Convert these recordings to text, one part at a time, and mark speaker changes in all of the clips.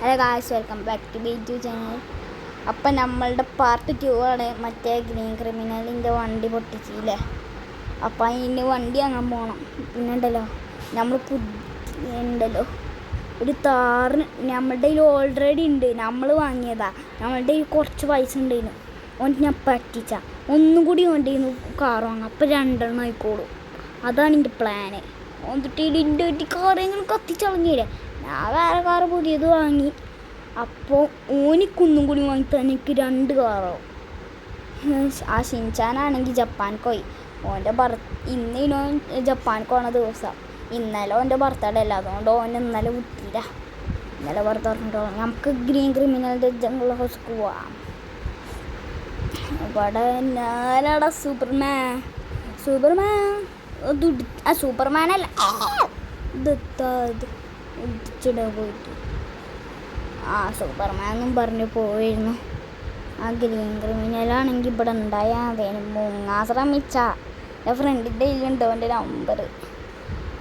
Speaker 1: Hello guys, welcome back to ബി2 channel. അപ്പം നമ്മളുടെ പാർട്ട് 2 ആണ്. മറ്റേ ഗ്രീൻ ക്രിമിനലിൻ്റെ വണ്ടി പൊട്ടിച്ചില്ലേ, അപ്പം അതിന് വണ്ടി വാങ്ങാൻ പോകണം. പിന്നെ നമ്മൾ ഉണ്ടല്ലോ ഒരു താറിന് നമ്മളുടെ കയ്യിൽ ഓൾറെഡി ഉണ്ട്, നമ്മൾ വാങ്ങിയതാ. നമ്മളുടെ കയ്യിൽ കുറച്ച് പൈസ ഉണ്ടായിരുന്നു. ഓൻ ഞാൻ പറ്റിച്ച ഒന്നും കൂടി വേണ്ടിയിരുന്നു കാർ വാങ്ങാം, അപ്പം 2 എണ്ണം ആയിക്കോളും. അതാണ് എൻ്റെ പ്ലാന്. എന്നിട്ട് ഇതിൻ്റെ കാറെങ്കിലും കത്തിച്ചളങ്ങിയില്ലേ, ഞാൻ വേറെ കാറ് പുതിയത് വാങ്ങി. അപ്പോൾ ഓനിക്കൊന്നും കൂടി വാങ്ങി തന്നെ എനിക്ക് 2 കാറാവും. ആ ഷിൻചാനാണെങ്കിൽ ജപ്പാനിക്ക് പോയി. ഇന്ന് ജപ്പാനിക്ക് പോണ ദിവസം. ഇന്നലെ ഓൻ്റെ ബർത്ത്ഡേ അല്ല, അതുകൊണ്ട് ഓൻ ഇന്നലെ വിട്ടില്ല. ഇന്നലെ വെറുതെ പറഞ്ഞിട്ടോ നമുക്ക് ഗ്രീൻ ക്രിമിനലിൻ്റെ ജംഗിൾ ഹൗസ്ക്ക് പോവാം. ഇവിടെ ഞാനടാ സൂപ്പർമാനല്ല, ഇടിച്ചിട പോയിട്ട് സൂപ്പർമാനും പറഞ്ഞു പോയിരുന്നു. ആ ഗ്രീൻ ക്രിമിനലാണെങ്കിൽ ഇവിടെ ഉണ്ടായാൽ അതേന് മുങ്ങാൻ ശ്രമിച്ച. എൻ്റെ ഫ്രണ്ടിൻ്റെ കയ്യിലുണ്ടോ എൻ്റെ നമ്പർ.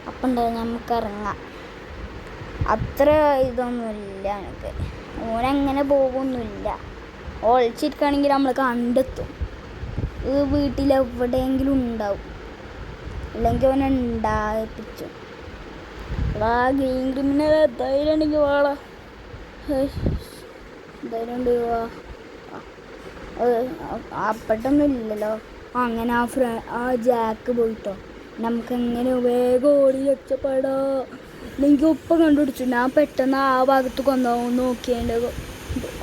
Speaker 1: അപ്പം ഉണ്ടായി നമുക്ക് ഇറങ്ങാം. അത്ര ഇതൊന്നുമില്ല എനിക്ക്. ഓനങ്ങനെ പോകുമൊന്നുമില്ല. ഒളിച്ചിരിക്കുകയാണെങ്കിൽ നമ്മൾ കണ്ടെത്തും. ഇത് വീട്ടിലെവിടെയെങ്കിലും ഉണ്ടാവും, അല്ലെങ്കിൽ ഓനെ ഉണ്ടായിപ്പിച്ചു. ആ ഗ്രീൻ ക്രിമിനൽ ധൈര്യം ഉണ്ടെങ്കിൽ വാളാ, ധൈര്യം ഉണ്ട് വാ. അപ്പട്ടൊന്നും ഇല്ലല്ലോ. അങ്ങനെ ആ ജാക്ക് പോയിട്ടോ നമുക്കെങ്ങനെ വേഗം ഓടി രക്ഷപ്പെടാ. എനിക്ക് ഒപ്പം കണ്ടുപിടിച്ചു. ഞാൻ പെട്ടെന്ന് ആ ഭാഗത്ത് കൊണ്ടുപോകും നോക്കിയതിൻ്റെ.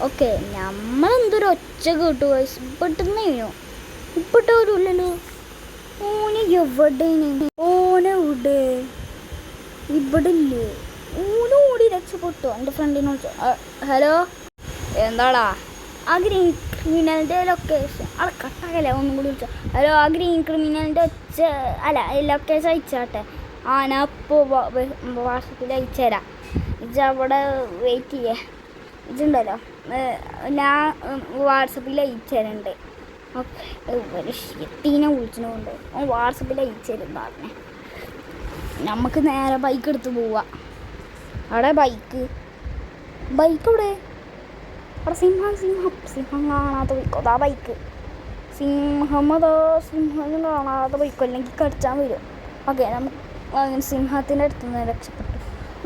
Speaker 1: ഓക്കെ, നമ്മളെന്തൊരു ഒച്ച കേട്ടു. പെട്ടെന്നോ ഇപ്പിട്ടവരുമില്ലല്ലോ. ഓന് എവിടെയാണ്? ഓനെവിടെ? ഇവിടെ ഇല്ലേ? ഓന് ഓടി രക്ഷപ്പെട്ടു. എൻ്റെ ഫ്രണ്ടിനെ വിളിച്ചു. ഹലോ, എന്താടാ? ആ ഗ്രീൻ ക്രിമിനലിൻ്റെ ലൊക്കേഷൻ അവിടെ കട്ടാകല്ലേ, ഒന്നും കൂടി വിളിച്ചോ. ഹലോ, ആ ഗ്രീൻ ക്രിമിനലിൻ്റെ ലൊക്കേഷൻ അയച്ചാട്ടെ. ഞാൻ ഇപ്പോൾ വാട്സപ്പിൽ അയച്ചു തരാം. ഇജ്ജ് അവിടെ വെയിറ്റ് ചെയ്യേ. ഇതുണ്ടല്ലോ, ഞാൻ വാട്സപ്പിൽ അയച്ചു തരുന്നുണ്ട്. ഓക്കെ, ഒരു ഷെട്ടീനെ വിളിച്ചതുകൊണ്ട് വാട്സപ്പിൽ അയച്ചു തരും പറഞ്ഞേ. നമുക്ക് നേരെ ബൈക്ക് എടുത്ത് പോവാം. അവിടെ ബൈക്ക് ഇവിടെ അവിടെ സിംഹം കാണാത്ത ബൈക്കോ? അതാ ബൈക്ക്. സിംഹം കാണാത്ത ബൈക്കോ, അല്ലെങ്കിൽ കടിച്ചാൻ വരും. ഓക്കെ, നമുക്ക് സിംഹത്തിൻ്റെ അടുത്ത് നിന്ന് രക്ഷപ്പെട്ടു.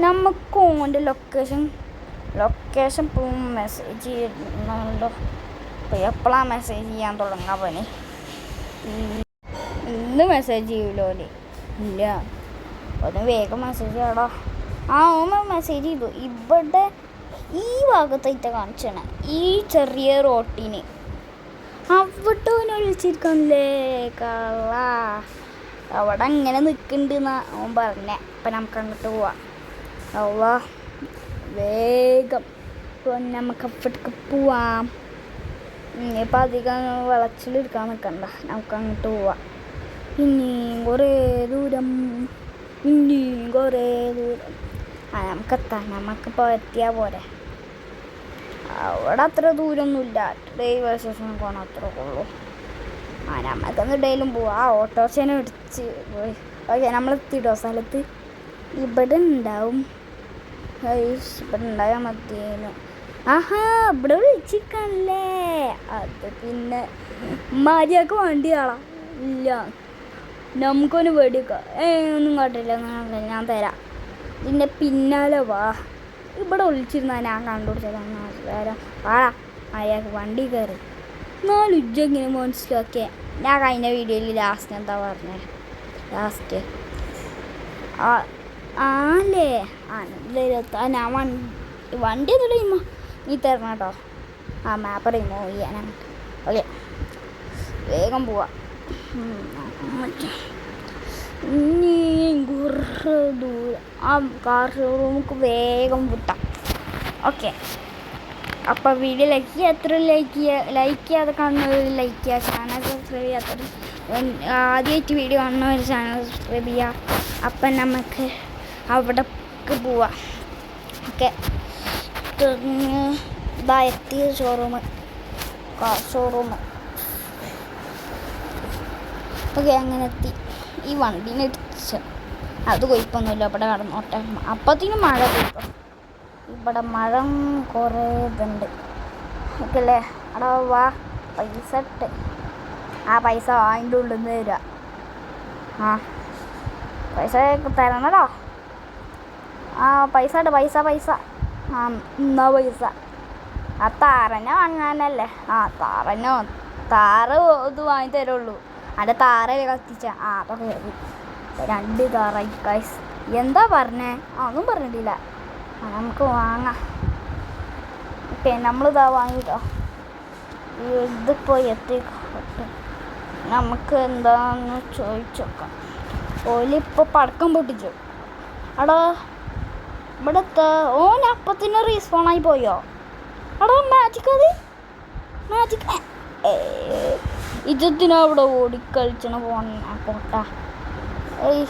Speaker 1: നമുക്ക് ഓൻ്റെ ലൊക്കേഷൻ മെസ്സേജ് ചെയ്യുന്നുണ്ടോ? എപ്പോഴാണ് മെസ്സേജ് ചെയ്യാൻ തുടങ്ങാൻ പണി? ഇന്ന് മെസ്സേജ് ചെയ്യൂലോ? ഇല്ല, ഒന്ന് വേഗം മെസ്സേജ് ചെയ്യടാ. ഓമ മെസ്സേജ് ചെയ്തു. ഇവിടെ ഈ ഭാഗത്തായിട്ട് കാണിച്ചാണ്, ഈ ചെറിയ റോട്ടിന് അവിടെ ഓനെ വിളിച്ചിരിക്കണല്ലേ കള്ള. അവിടെ അങ്ങനെ നിൽക്കുന്നുണ്ടെന്നാ ഓൻ പറഞ്ഞേ. അപ്പം നമുക്ക് അങ്ങോട്ട് പോവാം. വേഗം നമുക്ക് അവിടേക്ക് പോവാം. ഇപ്പം അധികം വിളച്ചിലെടുക്കാൻ നിൽക്കണ്ട, നമുക്ക് അങ്ങോട്ട് പോവാം. ഇനിയും കുറേ ദൂരം. നമുക്കിപ്പോൾ എത്തിയാൽ പോരെ. അവിടെ അത്ര ദൂരമൊന്നുമില്ല. റെയിൽവേ സ്റ്റേഷനിൽ പോകണം, അത്രേ ഉള്ളൂ. നമുക്കൊന്ന് ഇടയിലും പോവാം. ഓട്ടോറിക്ഷനെ ഇടിച്ച് പോയി. ഓക്കെ, നമ്മളെത്തിയിട്ടോ സ്ഥലത്ത്. ഇവിടെ ഉണ്ടാവും. ഇവിടെ ഉണ്ടായാൽ മതിയേനു. ഇവിടെ വിളിച്ചിരിക്കണല്ലേ. അത് പിന്നെ മര്യാദക്ക് വണ്ടിയാളാ. ഇല്ല, നമുക്കൊന്ന് വെടിക്കാം. ഒന്നും കാട്ടില്ല, ഞാൻ തരാം. ഇതിൻ്റെ പിന്നാലെ വാ. ഇവിടെ ഒളിച്ചിരുന്നാൽ ഞാൻ കണ്ടുപിടിച്ചതാണ്. വാടാ, മര്യാദക്ക് വണ്ടി കയറി. 4 ഇജ്ജെങ്ങനെ മനസ്സിലാക്കിയേ? ഞാൻ കഴിഞ്ഞ വീഡിയോയിൽ ലാസ്റ്റ് എന്താ പറഞ്ഞേ? ലാസ്റ്റ് ആല്ലേ ഞാൻ വണ്ടി ഒന്നും നീ തരണം കേട്ടോ. മാപ്പ് റിമൂവ് ചെയ്യാനാണ്. ഓക്കെ, വേഗം പോവാം. കുറേ ദൂരം. ആ കാർ ഷോറൂമുക്ക് വേഗം വിട്ടാം. ഓക്കെ, അപ്പോൾ വീഡിയോ ലൈക്ക് ചെയ്യാതെ കാണുന്നവർ ലൈക്ക് ചെയ്യുക, ചാനൽ സബ്സ്ക്രൈബ് ചെയ്യാത്തവർ ആദ്യമായിട്ട് വീഡിയോ കാണുന്നവർ ചാനൽ സബ്സ്ക്രൈബ് ചെയ്യുക. അപ്പം നമുക്ക് അവിടേക്ക് പോവാം. ഓക്കെ, ഇതാ എത്തിയ കാർ ഷോറൂം. ഓക്കെ, അങ്ങനെ എത്തി. ഈ വണ്ടീനെ ഇടിച്ച് അത് കുഴപ്പമൊന്നുമില്ല, അവിടെ കടന്നോട്ടെ. അപ്പത്തേനും മഴ പെയ്തു. ഇവിടെ മഴ കുറേ ഇതുണ്ട് ഓക്കല്ലേ. അവിടെ വാ പൈസ ഇട്ട് ആ പൈസ അതിൻ്റെ ഉള്ളിൽ നിന്ന് തരിക. ആ പൈസ തരണല്ലോ. ആ പൈസ ഇട്ട് പൈസ പൈസ ആ എന്നാ പൈസ ആ താറന്നെ വാങ്ങാനല്ലേ. ആ താറന്നോ താറ് ഇത് വാങ്ങി തരുള്ളൂ. അതിൻ്റെ താറല്ലേ കത്തിച്ച ആ അതൊക്കെ കയറി 2 താറായി ഗൈസ്. എന്താ പറഞ്ഞേ? ഒന്നും പറഞ്ഞിട്ടില്ല. നമുക്ക് വാങ്ങാം. ഓക്കെ നമ്മളിതാ വാങ്ങിട്ടോ. ഇതിപ്പോൾ എത്തിക്കോട്ടെ. നമുക്ക് എന്താന്ന് ചോദിച്ചോക്കാം. ഓലിപ്പോൾ പടക്കം പൊട്ടിച്ചു. അടാ ഇവിടുത്തെ അപ്പത്തിന് റീസ്പോണായി പോയോ? അടാ മാജിക് അത് മാജിക് ഇജത്തിനാ അവിടെ ഓടിക്കളിച്ചണ പോട്ടാ. ഏയ്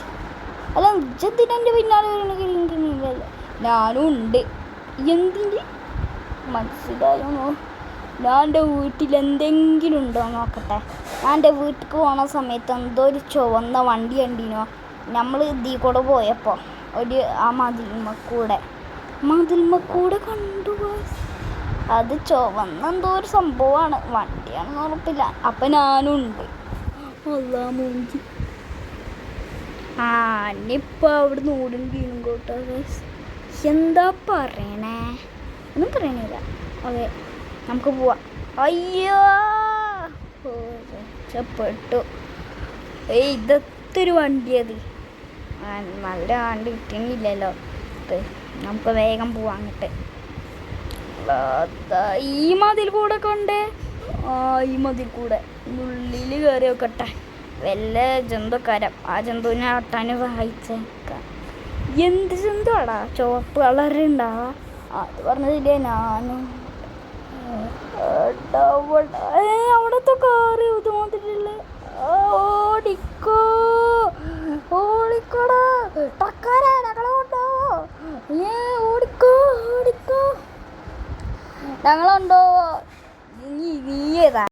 Speaker 1: അല്ല ഇജത്തിനെൻ്റെ പിന്നാലെ വരണല്ലേ. ഞാനും ഉണ്ട്. എന്തിൻ്റെ മനസ്സിലായോ? ഞാൻ എൻ്റെ വീട്ടിൽ എന്തെങ്കിലും ഉണ്ടോ നോക്കട്ടെ. ഞാൻ എൻ്റെ വീട്ടിലേക്ക് പോണ സമയത്ത് എന്തോ ഒരു ചുവന്ന വണ്ടി കണ്ടിനോ. നമ്മൾ ഇതിൽ കൂടെ പോയപ്പോൾ ആ മതിൽമ കൂടെ കണ്ടു. അത് ചുവന്ന എന്തോ ഒരു സംഭവമാണ്. വണ്ടിയാണെന്ന് ഉറപ്പില്ല. അപ്പം ഞാനും ഉണ്ട്. അല്ലാ മൂഞ്ചി. ആ ഇനിയിപ്പോൾ അവിടെ നിന്ന് ഓടും വീണും കേട്ടോ. എന്താ പറയണേ? ഒന്നും പറയണില്ല. ഓക്കെ നമുക്ക് പോവാം. അയ്യോ രക്ഷപ്പെട്ടു. ഇതൊരു വണ്ടിയത് നല്ല വണ്ടി കിട്ടിയില്ലല്ലോ. നമുക്ക് വേഗം പോവാം അങ്ങോട്ട്. ഈ മതിൽ കൂടെ കണ്ടേ. ഈ മതിൽ കൂടെ ഉള്ളിൽ കയറി വെക്കട്ടെ. വല്ല ജന്തുക്കാരം ആ ജന്തുവിനെ അട്ടാൻ സഹായിച്ചേക്കാം. എന്ത് ജന്തുവാടാ? ചുവപ്പ് കളറുണ്ടാവാ. അത് പറഞ്ഞതില്ലേ ഞാനും. അവിടത്തെ കാറ് ഇത് മാതിരില്ല. ഓടിക്കോ ഓടിക്കോടാ ടക്കാരാ ഞങ്ങളെ കൊണ്ടോ. ഓടിക്കോ ഓടിക്കോ ഞങ്ങളുണ്ടോ. നീ ഏതാ?